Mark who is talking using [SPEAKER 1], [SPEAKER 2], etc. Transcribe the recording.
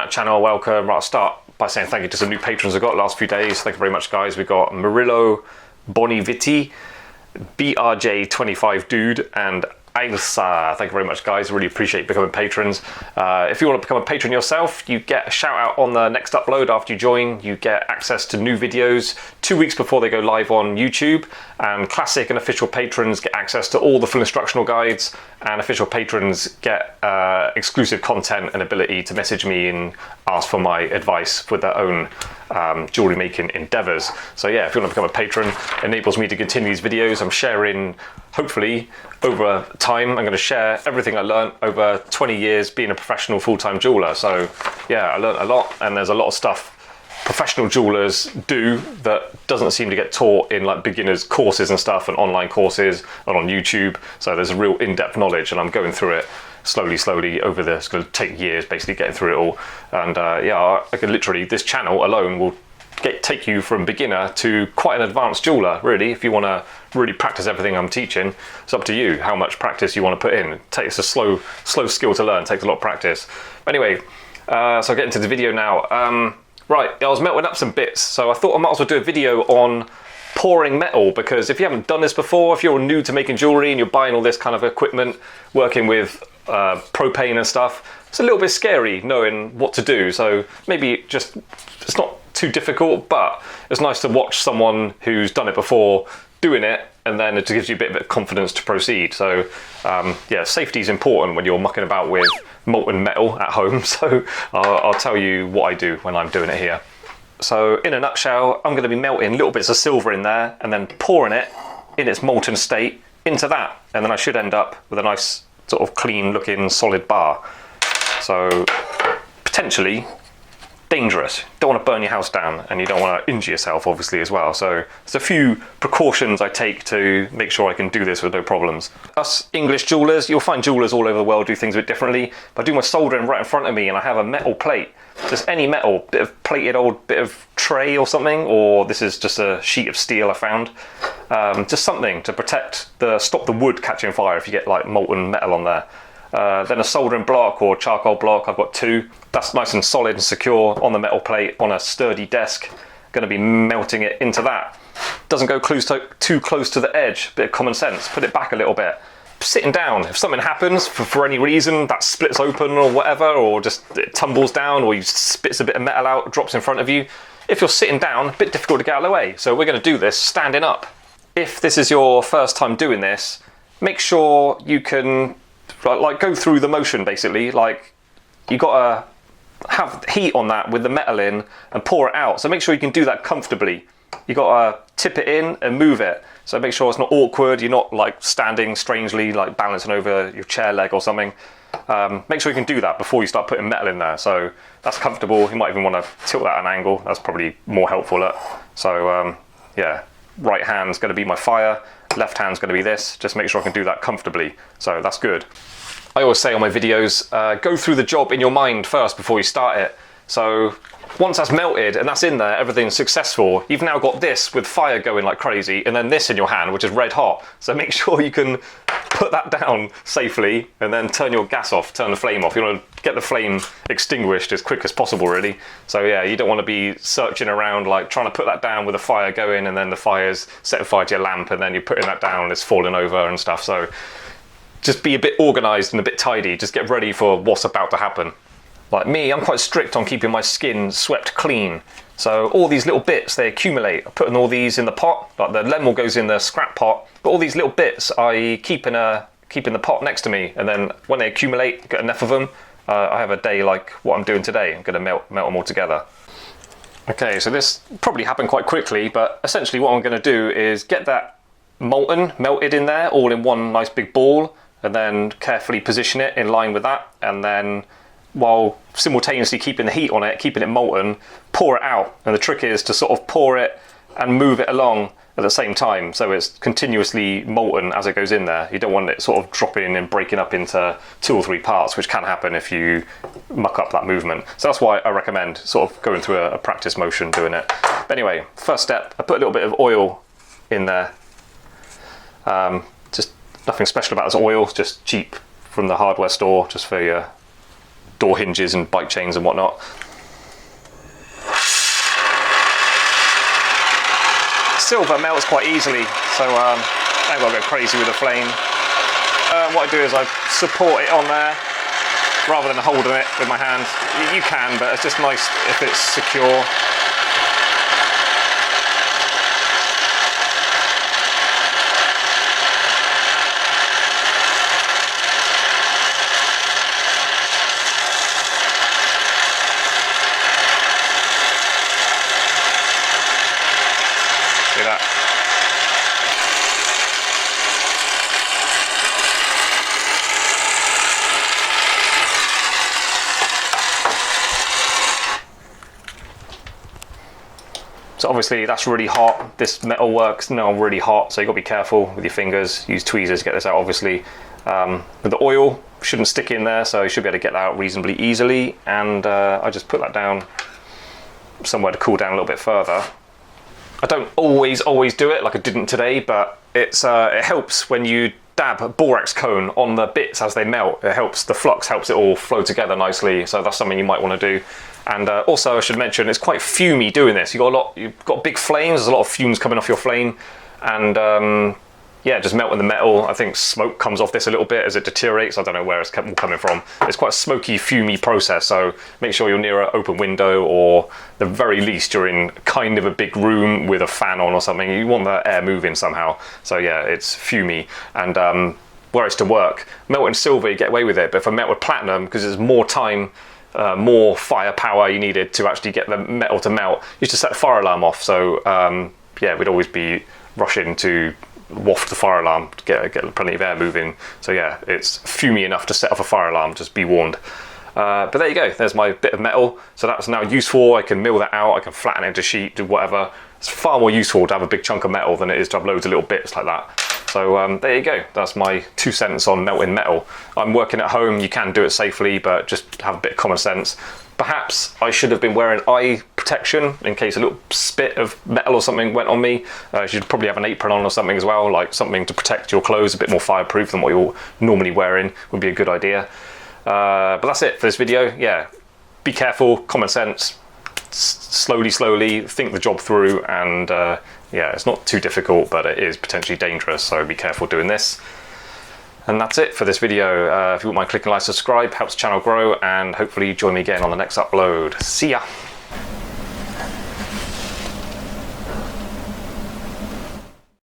[SPEAKER 1] channel, welcome. Right, I'll start by saying thank you to some new patrons I've got the last few days. Thank you very much, guys. We've got Murillo Boniviti, BRJ25 Dude, and Ailsa. Thank you very much, guys. Really appreciate becoming patrons. If you want to become a patron yourself, you get a shout out on the next upload after you join. You get access to new videos 2 weeks before they go live on YouTube, and classic and official patrons get access to all the full instructional guides, and official patrons get exclusive content and ability to message me and ask for my advice with their own jewellery making endeavours. So yeah, if you want to become a patron, it enables me to continue these videos. I'm sharing, hopefully, over time, I'm going to share everything I learned over 20 years being a professional full-time jeweller. So yeah, I learned a lot, and there's a lot of stuff professional jewellers do that doesn't seem to get taught in like beginners courses and stuff, and online courses and on YouTube. So there's a real in-depth knowledge, and I'm going through it slowly over this. It's going to take years basically getting through it all. And yeah, I could literally, this channel alone will take you from beginner to quite an advanced jeweller, really. If you want to really practice everything I'm teaching, it's up to you how much practice you want to put in. It's a slow skill to learn, it takes a lot of practice. But anyway, so I'll get into the video now. Right, I was melting up some bits, so I thought I might as well do a video on pouring metal, because if you haven't done this before, if you're new to making jewellery and you're buying all this kind of equipment, working with propane and stuff, it's a little bit scary knowing what to do. So maybe just, it's not too difficult, but it's nice to watch someone who's done it before doing it, and then it gives you a bit of confidence to proceed. So yeah, safety is important when you're mucking about with molten metal at home. So I'll tell you what I do when I'm doing it here. So in a nutshell, I'm going to be melting little bits of silver in there and then pouring it in its molten state into that, and then I should end up with a nice sort of clean looking solid bar. So potentially dangerous. Don't want to burn your house down, and you don't want to injure yourself obviously as well. So there's a few precautions I take to make sure I can do this with no problems. Us English jewellers, you'll find jewellers all over the world do things a bit differently. But I do my soldering right in front of me, and I have a metal plate, just any metal, bit of plated old bit of tray or something, or this is just a sheet of steel I found. Just something to stop the wood catching fire if you get like molten metal on there. Then a soldering block or charcoal block, I've got two. That's nice and solid and secure on the metal plate on a sturdy desk. Going to be melting it into that. Doesn't go too close to the edge, bit of common sense, put it back a little bit. Sitting down, if something happens for any reason, that splits open or whatever, or just it tumbles down, or you spits a bit of metal out, drops in front of you. If you're sitting down, a bit difficult to get out of the way. So we're going to do this standing up. If this is your first time doing this, make sure you can like go through the motion basically. Like you got to have heat on that with the metal in and pour it out. So make sure you can do that comfortably. You got to tip it in and move it. So make sure it's not awkward. You're not like standing strangely, like balancing over your chair leg or something. Make sure you can do that before you start putting metal in there. So that's comfortable. You might even want to tilt that at an angle. That's probably more helpful. So yeah, right hand's going to be my fire. Left hand's going to be this. Just make sure I can do that comfortably. So that's good. I always say on my videos, go through the job in your mind first before you start it. So once that's melted and that's in there, everything's successful. You've now got this with fire going like crazy, and then this in your hand, which is red hot. So make sure you can put that down safely, and then turn your gas off, turn the flame off. You want to get the flame extinguished as quick as possible, really. So yeah, you don't want to be searching around like trying to put that down with the fire going, and then the fire's setting fire to your lamp, and then you're putting that down and it's falling over and stuff. So just be a bit organised and a bit tidy. Just get ready for what's about to happen. Like me, I'm quite strict on keeping my skin swept clean. So all these little bits, they accumulate. I'm putting all these in the pot, like the lemon goes in the scrap pot, but all these little bits I keep in the pot next to me, and then when they accumulate, get enough of them, I have a day like what I'm doing today. I'm going to melt them all together. Okay, so this probably happened quite quickly, but essentially what I'm going to do is get that melted in there, all in one nice big ball, and then carefully position it in line with that, and then while simultaneously keeping the heat on it, keeping it molten, pour it out. And the trick is to sort of pour it and move it along at the same time, so it's continuously molten as it goes in there. You don't want it sort of dropping and breaking up into 2 or 3 parts, which can happen if you muck up that movement. So that's why I recommend sort of going through a practice motion doing it. But anyway, first step, I put a little bit of oil in there. Just nothing special about this oil, just cheap from the hardware store, just for your door hinges and bike chains and whatnot. Silver melts quite easily, so I ain't got to go crazy with the flame. What I do is I support it on there rather than holding it with my hand. You can, but it's just nice if it's secure. See that? So obviously that's really hot. This metal works now really hot, so you've got to be careful with your fingers. Use tweezers to get this out, obviously. With the oil, shouldn't stick in there, so you should be able to get that out reasonably easily. And I just put that down somewhere to cool down a little bit further. I don't always do it like I didn't today, but it helps when you dab a borax cone on the bits as they melt. It helps, the flux helps it all flow together nicely, so that's something you might want to do. And also I should mention, it's quite fumey doing this. You've got big flames, there's a lot of fumes coming off your flame, and yeah, just melting the metal. I think smoke comes off this a little bit as it deteriorates. I don't know where it's coming from. It's quite a smoky, fumey process, so make sure you're near an open window, or the very least you're in kind of a big room with a fan on or something. You want the air moving somehow. So yeah, it's fumey. And where it's to work, melting silver you get away with it, but if I melt with platinum, because there's more time, more firepower you needed to actually get the metal to melt, you used to set the fire alarm off. So yeah, we'd always be rushing to waft the fire alarm to get plenty of air moving. So yeah, it's fumey enough to set off a fire alarm, just be warned. But there you go, there's my bit of metal. So that's now useful. I can mill that out, I can flatten it into sheet, do whatever. It's far more useful to have a big chunk of metal than it is to have loads of little bits like that. So there you go, that's my 2 cents on melting metal. I'm working at home, you can do it safely, but just have a bit of common sense. Perhaps I should have been wearing eye protection in case a little spit of metal or something went on me. You should probably have an apron on or something as well, like something to protect your clothes, a bit more fireproof than what you're normally wearing would be a good idea. But that's it for this video. Yeah, be careful, common sense, slowly, think the job through, and yeah, it's not too difficult, but it is potentially dangerous, so be careful doing this. And that's it for this video. If you wouldn't mind clicking like, subscribe, helps the channel grow, and hopefully join me again on the next upload. See ya!